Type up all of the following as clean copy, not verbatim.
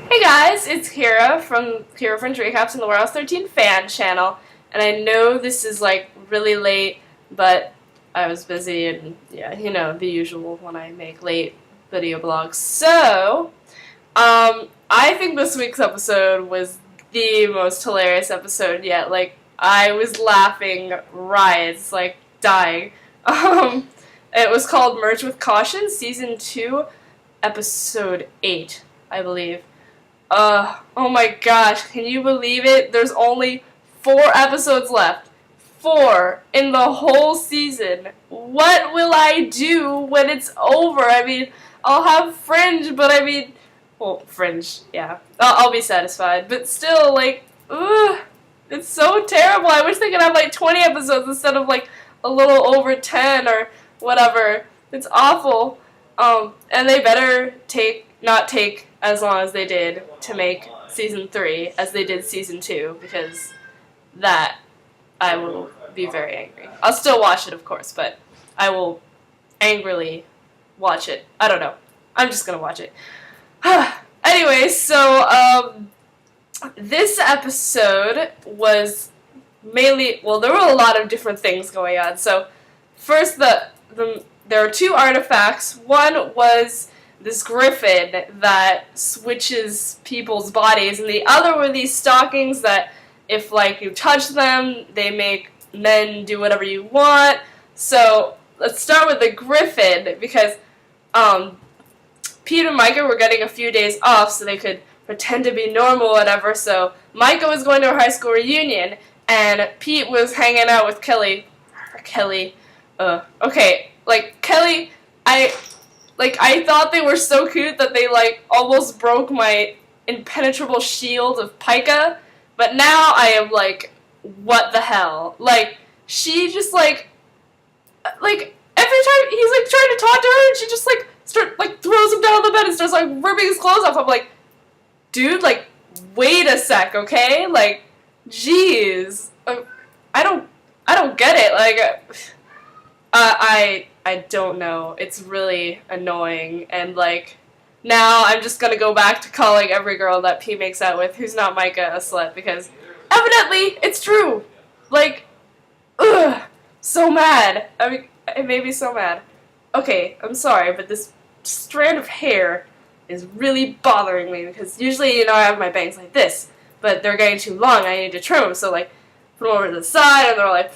Hey guys, it's Kira from Dreamcaps and the Warehouse 13 fan channel, and I know this is like really late, but I was busy and yeah, the usual when I make late video blogs. So, I think this week's episode was the most hilarious episode yet. Like, I was laughing riots, like dying. Um, it was called Merge with Caution, Season 2, Episode 8, I believe. Oh my gosh, can you believe it? There's only 4 episodes left. 4 in the whole season. What will I do when it's over? I mean, I'll have Fringe, but well, Fringe, yeah. I'll be satisfied. But still, like, ugh, it's so terrible. I wish they could have like 20 episodes instead of like a little over 10 or whatever. It's awful. And they better not take as long as they did to make Season 3 as they did Season 2, because that I will be very angry. I'll still watch it, of course, but I will angrily watch it. I don't know. I'm just gonna watch it. Anyway, so, this episode was mainly, well, there were a lot of different things going on. So, first, there are 2 artifacts. One was this griffin that switches people's bodies, and the other were these stockings that if like you touch them, they make men do whatever you want. So let's start with the griffin, because Pete and Micah were getting a few days off so they could pretend to be normal or whatever. So Micah was going to a high school reunion, and Pete was hanging out with Kelly. Okay, like Kelly, I thought they were so cute that they, like, almost broke my impenetrable shield of Pika, but now I am like, what the hell? Like, she just, like, every time he's, like, trying to talk to her, and she just, like, throws him down on the bed and starts, like, ripping his clothes off. I'm like, dude, like, wait a sec, okay? Like, jeez. I don't get it. Like, I don't know. It's really annoying, and like, now I'm just gonna go back to calling every girl that P makes out with who's not Micah a slut, because evidently it's true. Like, ugh, so mad. I mean, it made me so mad. Okay, I'm sorry, but this strand of hair is really bothering me, because usually, I have my bangs like this, but they're getting too long. I need to trim them, so like, put them over to the side, and they're like,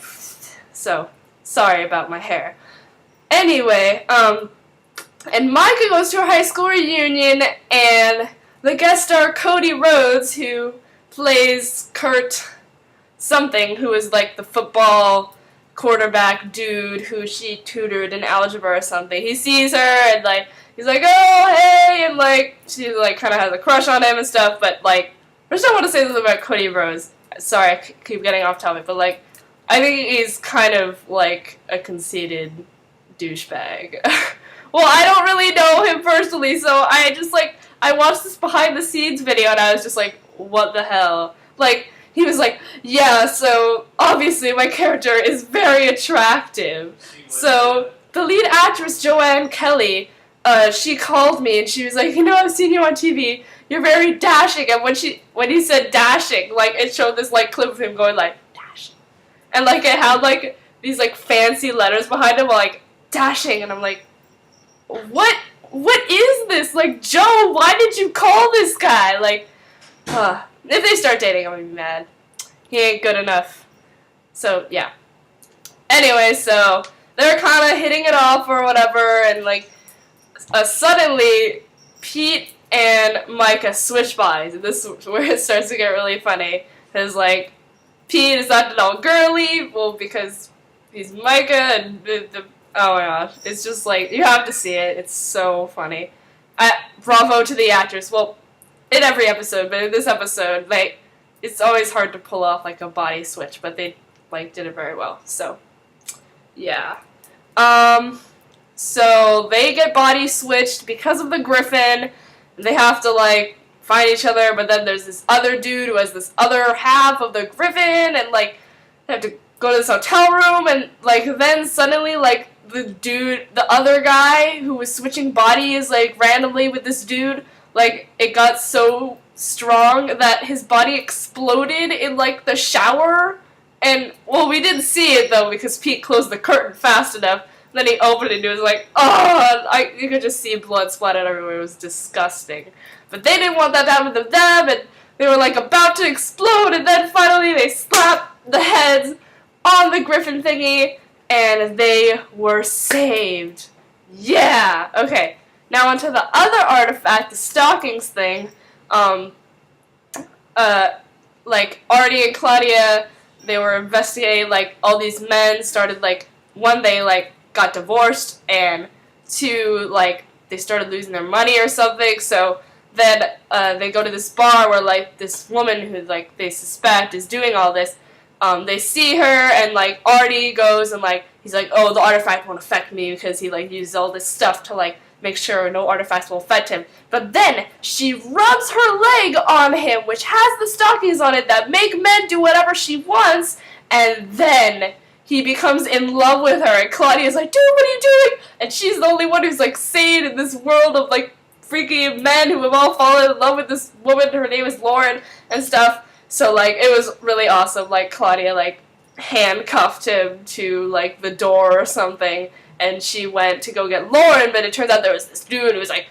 so sorry about my hair. Anyway, and Micah goes to a high school reunion, and the guest star Cody Rhodes, who plays Kurt something, who is like the football quarterback dude who she tutored in algebra or something. He sees her, and like, he's like, oh, hey, and like, she like kind of has a crush on him and stuff, but like, first I want to say this about Cody Rhodes. Sorry, I keep getting off topic, but like, I think he's kind of like a conceited douchebag. Well, I don't really know him personally, so I watched this behind the scenes video and I was just like, what the hell? Like, he was like, yeah, so obviously my character is very attractive. So the lead actress, Joanne Kelly, she called me and she was like, I've seen you on TV. You're very dashing. And when he said dashing, like, it showed this like clip of him going like, dashing. And like, it had like these like fancy letters behind him, like, dashing, and I'm like, what is this? Like, Joe, why did you call this guy? Like, if they start dating, I'm gonna be mad. He ain't good enough. So, yeah. Anyway, so, they're kind of hitting it off or whatever, and like, suddenly, Pete and Micah switch bodies, and this is where it starts to get really funny, because like, Pete is acting all girly, well, because he's Micah, and oh my gosh, it's just like, you have to see it, it's so funny. Bravo to the actress, well, in every episode, but in this episode, like, it's always hard to pull off, like, a body switch, but they, like, did it very well, so, yeah. So, they get body switched because of the griffin, they have to, like, find each other, but then there's this other dude who has this other half of the griffin, and, like, they have to go to this hotel room, and, like, then suddenly, like, the other guy who was switching bodies, like, randomly with this dude, like, it got so strong that his body exploded in, like, the shower. And, well, we didn't see it, though, because Pete closed the curtain fast enough. Then he opened it and it was like, oh, you could just see blood splattered everywhere. It was disgusting. But they didn't want that to happen to them, and they were, like, about to explode, and then finally they slapped the heads on the griffin thingy, and they were saved. Yeah! Okay, now onto the other artifact, the stockings thing. Like, Artie and Claudia, they were investigating, like, all these men started, like, one, they, like, got divorced, and two, like, they started losing their money or something, so then they go to this bar where, like, this woman who, like, they suspect is doing all this, they see her, and, like, Artie goes and, like, he's like, oh, the artifact won't affect me, because he, like, uses all this stuff to, like, make sure no artifacts will affect him. But then she rubs her leg on him, which has the stockings on it that make men do whatever she wants, and then he becomes in love with her, and Claudia's like, dude, what are you doing? And she's the only one who's, like, sane in this world of, like, freaky men who have all fallen in love with this woman, her name is Lauren, and stuff. So, like, it was really awesome. Like, Claudia, like, handcuffed him to, like, the door or something, and she went to go get Lauren, but it turns out there was this dude who was, like,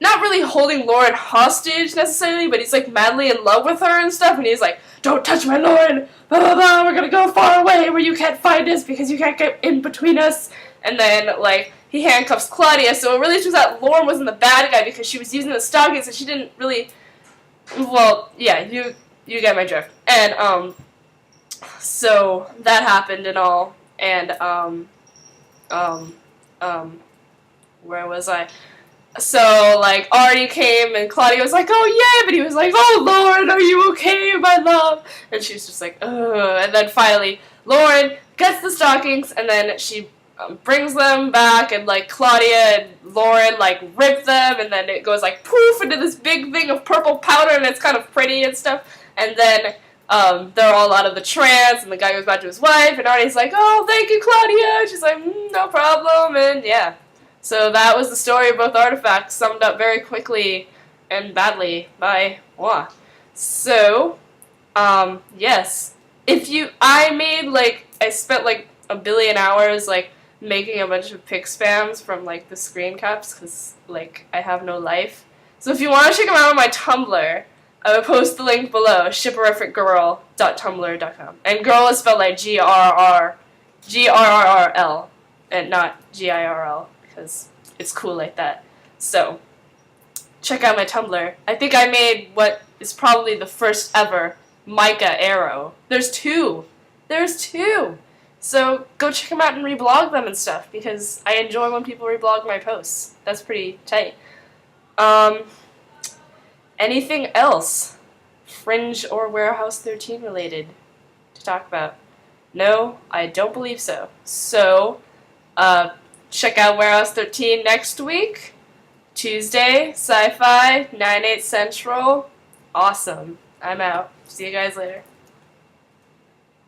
not really holding Lauren hostage, necessarily, but he's, like, madly in love with her and stuff, and he's like, don't touch my Lauren, blah, blah, blah, we're gonna go far away where you can't find us because you can't get in between us. And then, like, he handcuffs Claudia, so it really turns out Lauren wasn't the bad guy because she was using the stockings and she didn't really, well, yeah, you get my drift. And, so that happened and all, and, where was I? So, like, Artie came, and Claudia was like, oh, yeah, but he was like, oh, Lauren, are you okay, my love? And she was just like, ugh. And then finally, Lauren gets the stockings, and then she brings them back, and, like, Claudia and Lauren, like, rip them, and then it goes, like, poof, into this big thing of purple powder, and it's kind of pretty and stuff. And then they're all out of the trance, and the guy goes back to his wife, and Artie's like, oh, thank you, Claudia. And she's like, no problem, and yeah. So that was the story of both artifacts, summed up very quickly and badly by moi. So, yes. I spent like a billion hours, like, making a bunch of pic spams from, like, the screen caps, because, like, I have no life. So if you want to check them out on my Tumblr, I will post the link below, shipperificgirl.tumblr.com. And girl is spelled like G-R-R-L, and not G-I-R-L. Because it's cool like that. So, check out my Tumblr. I think I made what is probably the first ever mica arrow. There's two! So, go check them out and reblog them and stuff, because I enjoy when people reblog my posts. That's pretty tight. Anything else? Fringe or Warehouse 13 related to talk about? No, I don't believe so. So, check out Warehouse 13 next week. Tuesday, Sci-Fi, 9/8 Central. Awesome. I'm out. See you guys later.